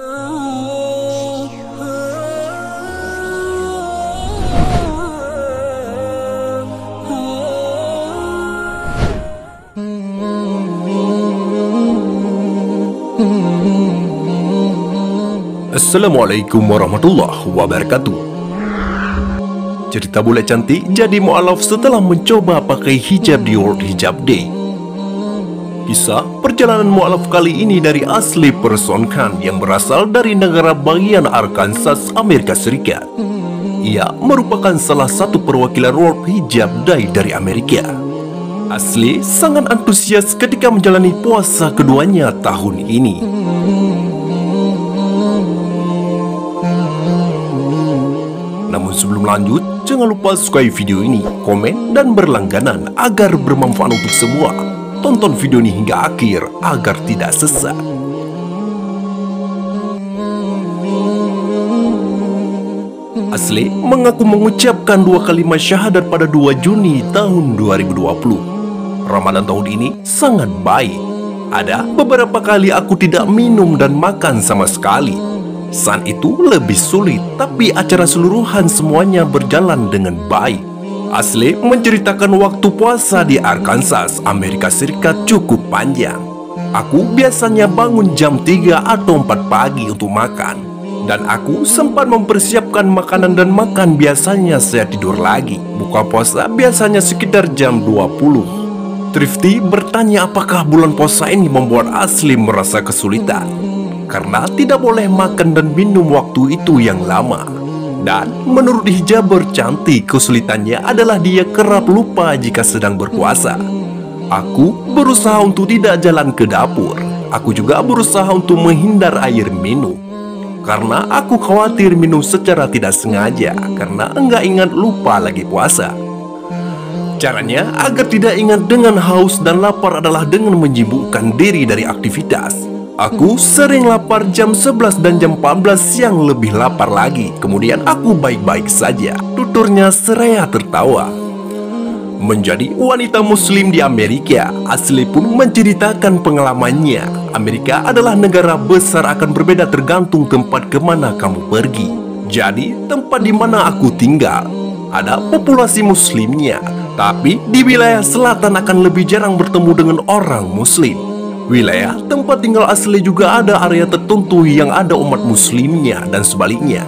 Assalamualaikum warahmatullahi wabarakatuh. Cerita bule cantik jadi mu'alaf setelah mencoba pakai hijab di World Hijab Day. Kisah perjalanan mu'alaf kali ini dari asli Person Khan yang berasal dari negara bagian Arkansas, Amerika Serikat. Ia merupakan salah satu perwakilan World Hijab Day dari Amerika. Asli sangat antusias ketika menjalani puasa keduanya tahun ini. Namun sebelum lanjut, jangan lupa sukai video ini, komen, dan berlangganan agar bermanfaat untuk semua. Tonton video ini hingga akhir agar tidak sesat. Asli mengaku mengucapkan 2 kalimat syahadat pada 2 Juni tahun 2020. Ramadan tahun ini sangat baik. Ada beberapa kali aku tidak minum dan makan sama sekali. Saat itu lebih sulit, tapi acara seluruhan semuanya berjalan dengan baik. Asli menceritakan waktu puasa di Arkansas, Amerika Serikat cukup panjang. Aku biasanya bangun jam 3 atau 4 pagi untuk makan. Dan aku sempat mempersiapkan makanan dan makan, biasanya saya tidur lagi. Buka puasa biasanya sekitar jam 20. Thrifty bertanya apakah bulan puasa ini membuat Asli merasa kesulitan karena tidak boleh makan dan minum waktu itu yang lama. Dan menurut hijaber cantik, kesulitannya adalah dia kerap lupa jika sedang berpuasa. Aku berusaha untuk tidak jalan ke dapur. Aku juga berusaha untuk menghindar air minum karena aku khawatir minum secara tidak sengaja karena enggak ingat lupa lagi puasa. Caranya agar tidak ingat dengan haus dan lapar adalah dengan menyibukkan diri dari aktivitas. Aku sering lapar jam 11 dan jam 14 siang lebih lapar lagi. Kemudian aku baik-baik saja, tuturnya seraya tertawa. Menjadi wanita muslim di Amerika, Asli pun menceritakan pengalamannya. Amerika adalah negara besar, akan berbeda tergantung tempat kemana kamu pergi. Jadi tempat di mana aku tinggal ada populasi muslimnya, tapi di wilayah selatan akan lebih jarang bertemu dengan orang muslim. Wilayah tempat tinggal Asli juga ada area tertentu yang ada umat muslimnya dan sebaliknya.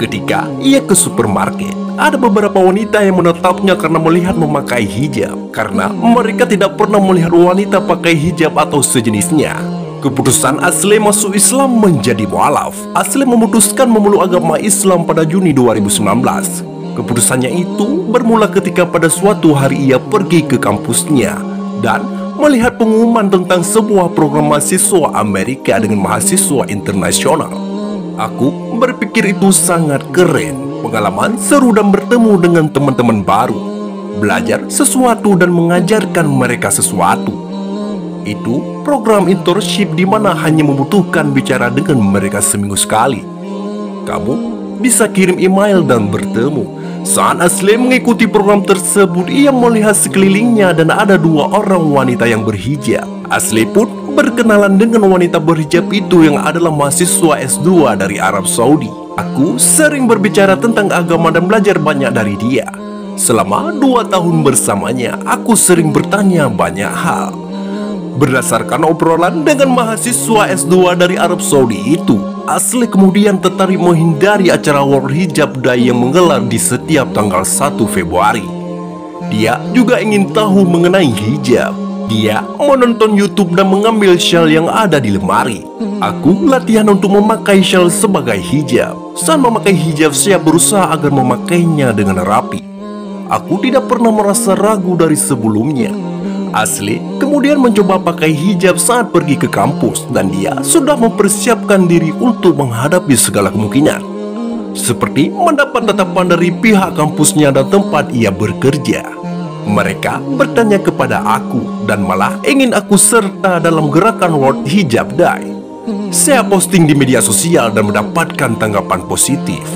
Ketika ia ke supermarket, ada beberapa wanita yang menetapnya karena melihat memakai hijab, karena mereka tidak pernah melihat wanita pakai hijab atau sejenisnya. Keputusan Asli masuk Islam menjadi mu'alaf. Asli memutuskan memeluk agama Islam pada Juni 2019. Keputusannya itu bermula ketika pada suatu hari ia pergi ke kampusnya dan melihat pengumuman tentang sebuah program mahasiswa Amerika dengan mahasiswa internasional. Aku berpikir itu sangat keren, pengalaman seru dan bertemu dengan teman-teman baru, belajar sesuatu dan mengajarkan mereka sesuatu. Itu program internship di mana hanya membutuhkan bicara dengan mereka seminggu sekali. Kamu bisa kirim email dan bertemu. Saat Asli mengikuti program tersebut, ia melihat sekelilingnya dan ada 2 orang wanita yang berhijab. Asli pun berkenalan dengan wanita berhijab itu yang adalah mahasiswa S2 dari Arab Saudi. Aku sering berbicara tentang agama dan belajar banyak dari dia. Selama 2 tahun bersamanya, aku sering bertanya banyak hal. Berdasarkan obrolan dengan mahasiswa S2 dari Arab Saudi itu, Asli kemudian tertarik menghindari acara World Hijab Day yang menggelar di setiap tanggal 1 Februari. Dia juga ingin tahu mengenai hijab. Dia menonton YouTube dan mengambil shawl yang ada di lemari. Aku latihan untuk memakai shawl sebagai hijab. Saat memakai hijab, saya berusaha agar memakainya dengan rapi. Aku tidak pernah merasa ragu dari sebelumnya. Asli kemudian mencoba pakai hijab saat pergi ke kampus dan dia sudah mempersiapkan diri untuk menghadapi segala kemungkinan, seperti mendapat tatapan dari pihak kampusnya dan tempat ia bekerja. Mereka bertanya kepada aku dan malah ingin aku serta dalam gerakan World Hijab Day. Saya posting di media sosial dan mendapatkan tanggapan positif,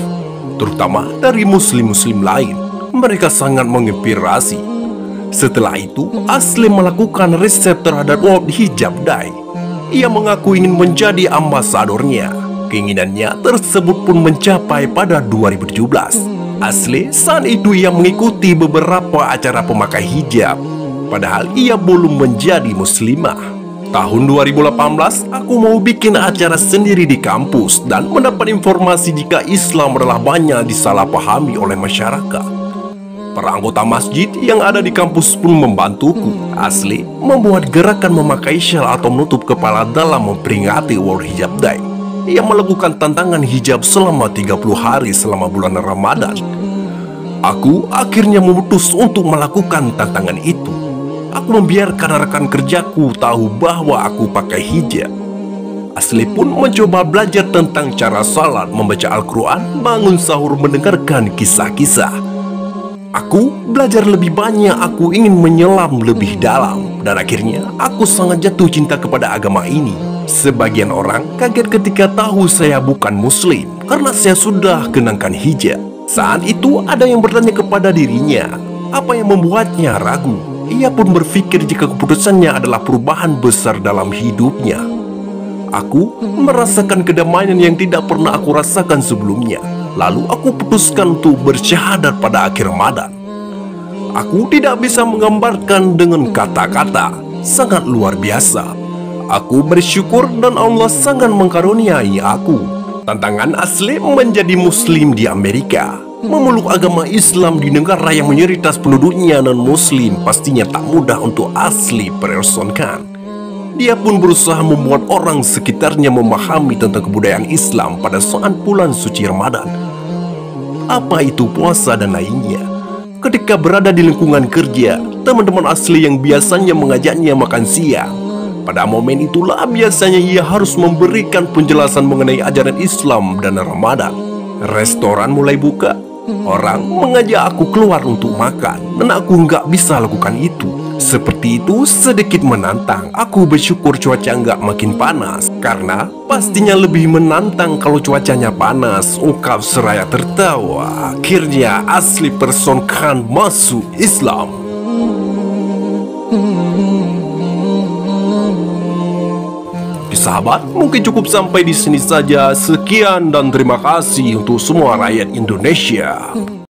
terutama dari muslim-muslim lain. Mereka sangat menginspirasi. Setelah itu, Asli melakukan riset terhadap World Hijab Day. Ia mengaku ingin menjadi ambasadornya. Keinginannya tersebut pun mencapai pada 2017. Asli, saat itu ia mengikuti beberapa acara pemakai hijab, padahal ia belum menjadi muslimah. Tahun 2018, aku mau bikin acara sendiri di kampus dan mendapat informasi jika Islam adalah banyak disalahpahami oleh masyarakat. Para anggota masjid yang ada di kampus pun membantuku. Asli, membuat gerakan memakai syal atau menutup kepala dalam memperingati World Hijab Day. Ia melakukan tantangan hijab selama 30 hari selama bulan Ramadan. Aku akhirnya memutus untuk melakukan tantangan itu. Aku membiarkan rekan kerjaku tahu bahwa aku pakai hijab. Asli pun mencoba belajar tentang cara salat, membaca Al-Quran, bangun sahur, mendengarkan kisah-kisah. Aku belajar lebih banyak, aku ingin menyelam lebih dalam. Dan akhirnya aku sangat jatuh cinta kepada agama ini. Sebagian orang kaget ketika tahu saya bukan muslim karena saya sudah kenakan hijab. Saat itu ada yang bertanya kepada dirinya, apa yang membuatnya ragu? Ia pun berpikir jika keputusannya adalah perubahan besar dalam hidupnya. Aku merasakan kedamaian yang tidak pernah aku rasakan sebelumnya. Lalu aku putuskan untuk bersyahadat pada akhir Ramadan. Aku tidak bisa menggambarkan dengan kata-kata, sangat luar biasa. Aku bersyukur dan Allah sangat mengkaruniai aku. Tantangan asli menjadi muslim di Amerika. Memeluk agama Islam di negara yang mayoritas penduduknya non-muslim pastinya tak mudah untuk Asli Persson-kan. Dia pun berusaha membuat orang sekitarnya memahami tentang kebudayaan Islam pada saat bulan suci Ramadan. Apa itu puasa dan lainnya. Ketika berada di lingkungan kerja, teman-teman Asli yang biasanya mengajaknya makan siang, pada momen itulah biasanya ia harus memberikan penjelasan mengenai ajaran Islam dan Ramadan. Restoran mulai buka, orang mengajak aku keluar untuk makan, dan aku nggak bisa lakukan itu. Seperti itu sedikit menantang. Aku bersyukur cuaca nggak makin panas, karena pastinya lebih menantang kalau cuacanya panas, ungkap seraya tertawa. Akhirnya Asli Persson-kan masuk Islam. Sahabat, mungkin cukup sampai di sini saja. Sekian dan terima kasih untuk semua rakyat Indonesia.